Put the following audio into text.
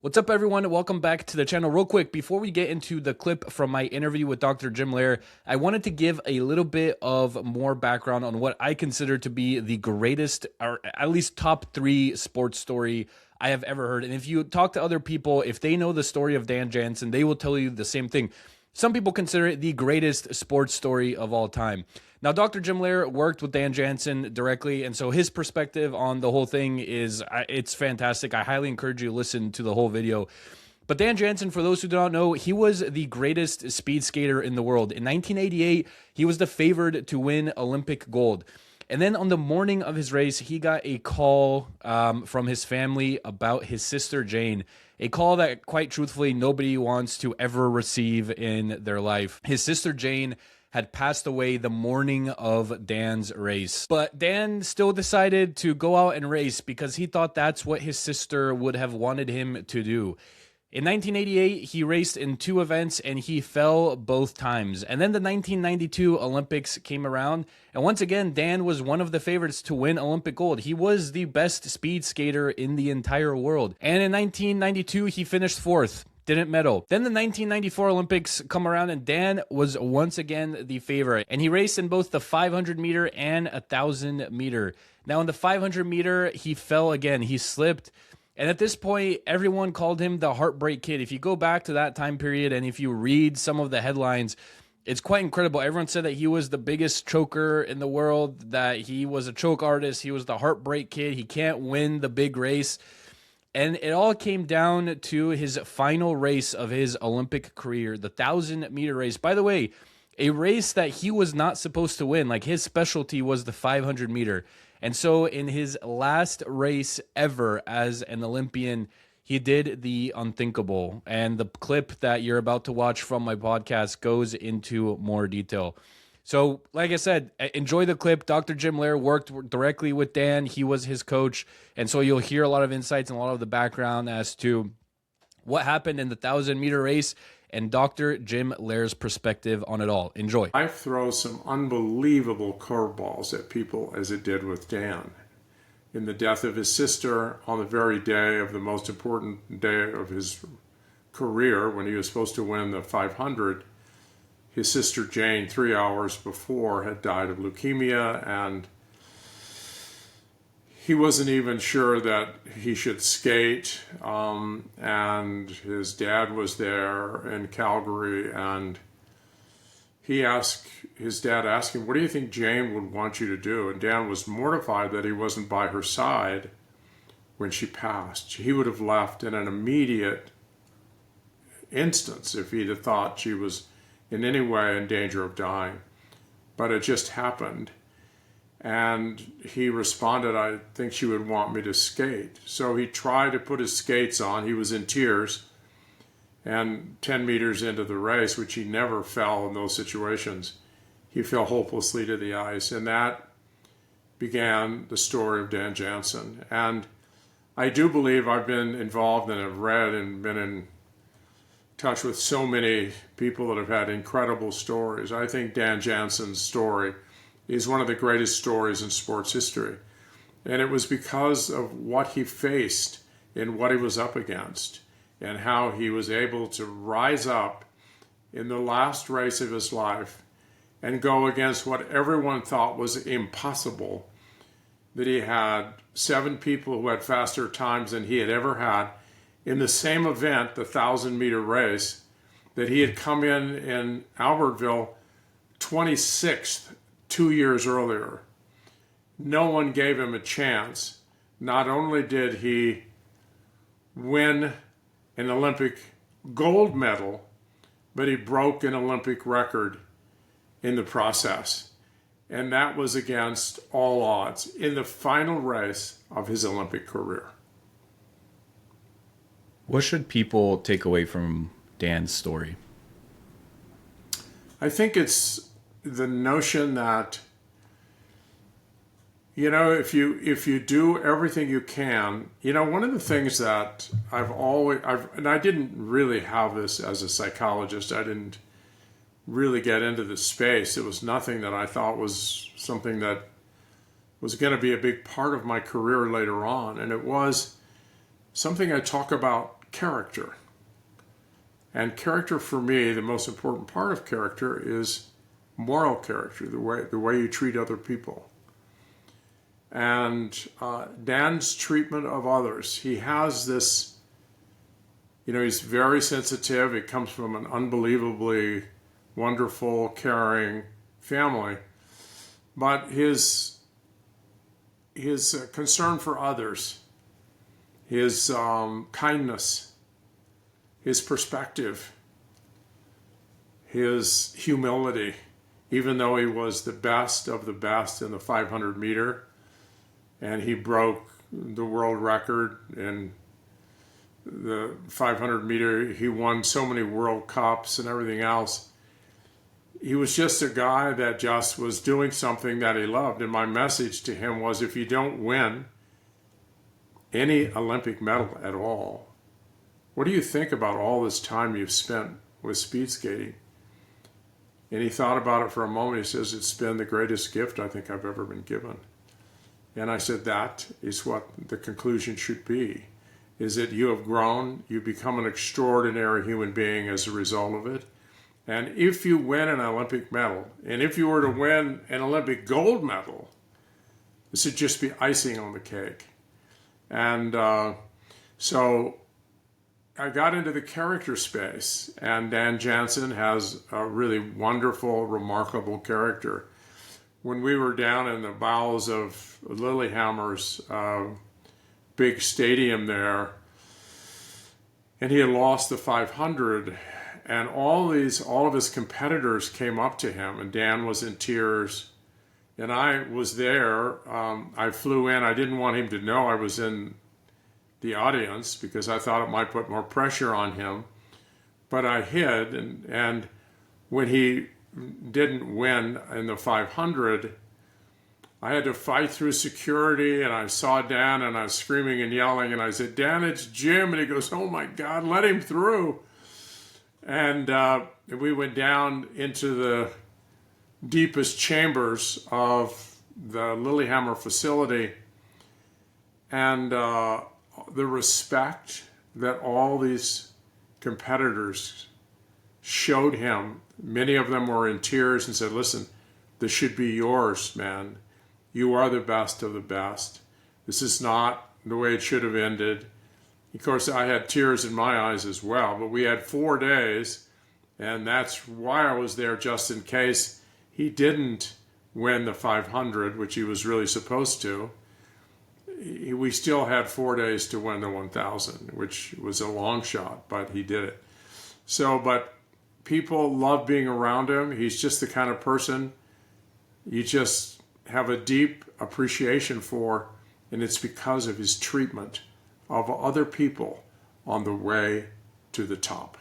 What's up, everyone? Welcome back to the channel. Real quick, before we get into the clip from my interview with Dr. Jim Loehr, I wanted to give a little bit of more background on what I consider to be the greatest, or at least top 3 sports story I have ever heard. And if you talk to other people, if they know the story of Dan Jansen, they will tell you the same thing. Some people consider it the greatest sports story of all time. Now, Dr. Jim Loehr worked with Dan Jansen directly, and so his perspective on the whole thing it's fantastic. I highly encourage you to listen to the whole video. But Dan Jansen, for those who do not know, he was the greatest speed skater in the world. In 1988, he was the favored to win Olympic gold. And then on the morning of his race, he got a call from his family about his sister Jane, a call that, quite truthfully, nobody wants to ever receive in their life. His sister Jane had passed away the morning of Dan's race. But Dan still decided to go out and race because he thought that's what his sister would have wanted him to do. In 1988, he raced in 2 events and he fell both times. And then the 1992 Olympics came around, and once again, Dan was one of the favorites to win Olympic gold. He was the best speed skater in the entire world. And in 1992, he finished 4th. Didn't medal. Then the 1994 Olympics come around and Dan was once again the favorite. And he raced in both the 500 meter and 1,000 meter. Now in the 500 meter, he fell again. He slipped. And at this point, everyone called him the heartbreak kid. If you go back to that time period and if you read some of the headlines, it's quite incredible. Everyone said that he was the biggest choker in the world, that he was a choke artist, he was the heartbreak kid, he can't win the big race. And it all came down to his final race of his Olympic career, the 1,000-meter race. By the way, a race that he was not supposed to win. Like, his specialty was the 500-meter. And so in his last race ever as an Olympian, he did the unthinkable. And the clip that you're about to watch from my podcast goes into more detail. So, like I said, enjoy the clip. Dr. Jim Loehr worked directly with Dan. He was his coach. And so you'll hear a lot of insights and a lot of the background as to what happened in the 1,000-meter race and Dr. Jim Loehr's perspective on it all. Enjoy. Life throws some unbelievable curveballs at people, as it did with Dan. In the death of his sister, on the very day of the most important day of his career, when he was supposed to win the 500, his sister Jane, 3 hours before, had died of leukemia, and he wasn't even sure that he should skate, and his dad was there in Calgary, and his dad asked him, "What do you think Jane would want you to do?" And Dan was mortified that he wasn't by her side when she passed. He would have left in an immediate instance if he'd have thought she was in any way in danger of dying. But it just happened. And he responded, "I think she would want me to skate." So he tried to put his skates on. He was in tears. And 10 meters into the race, which he never fell in those situations, he fell hopelessly to the ice. And that began the story of Dan Jansen. And I do believe I've been involved and have read and been in touch with so many people that have had incredible stories. I think Dan Jansen's story is one of the greatest stories in sports history. And it was because of what he faced and what he was up against and how he was able to rise up in the last race of his life and go against what everyone thought was impossible, that he had 7 people who had faster times than he had ever had in the same event, the 1,000-meter race, that he had come in Albertville 26th 2 years earlier. No one gave him a chance. Not only did he win an Olympic gold medal, but he broke an Olympic record in the process. And that was against all odds in the final race of his Olympic career. What should people take away from Dan's story? I think it's the notion that, if you do everything you can, one of the things that and I didn't really have this as a psychologist. I didn't really get into this space. It was nothing that I thought was something that was going to be a big part of my career later on. And it was something I talk about character. And character for me, the most important part of character is moral character, the way you treat other people. And Dan's treatment of others, he has this, he's very sensitive. It comes from an unbelievably wonderful, caring family. But his concern for others, his kindness, his perspective, his humility, even though he was the best of the best in the 500 meter, and he broke the world record in the 500 meter. He won so many World Cups and everything else. He was just a guy that just was doing something that he loved. And my message to him was, if you don't win any Olympic medal at all, what do you think about all this time you've spent with speed skating? And he thought about it for a moment. He says, it's been the greatest gift I think I've ever been given. And I said, that is what the conclusion should be, is that you have grown, you've become an extraordinary human being as a result of it. And if you win an Olympic medal, and if you were to win an Olympic gold medal, this would just be icing on the cake. And so I got into the character space, and Dan Jansen has a really wonderful, remarkable character. When we were down in the bowels of Lillehammer's big stadium there, and he had lost the 500, and all of his competitors came up to him, and Dan was in tears, and I was there. I flew in. I didn't want him to know I was in the audience because I thought it might put more pressure on him, but I hid, and when he didn't win in the 500, I had to fight through security, and I saw Dan, and I was screaming and yelling, and I said, Dan, it's Jim. And he goes, oh my God, let him through. And we went down into the deepest chambers of the Lillehammer facility, and the respect that all these competitors showed him. Many of them were in tears and said, listen, this should be yours, man. You are the best of the best. This is not the way it should have ended. Of course, I had tears in my eyes as well, but we had 4 days, and that's why I was there, just in case he didn't win the 500, which he was really supposed to. We still had 4 days to win the 1,000, which was a long shot, but he did it. But people love being around him. He's just the kind of person you just have a deep appreciation for, and it's because of his treatment of other people on the way to the top.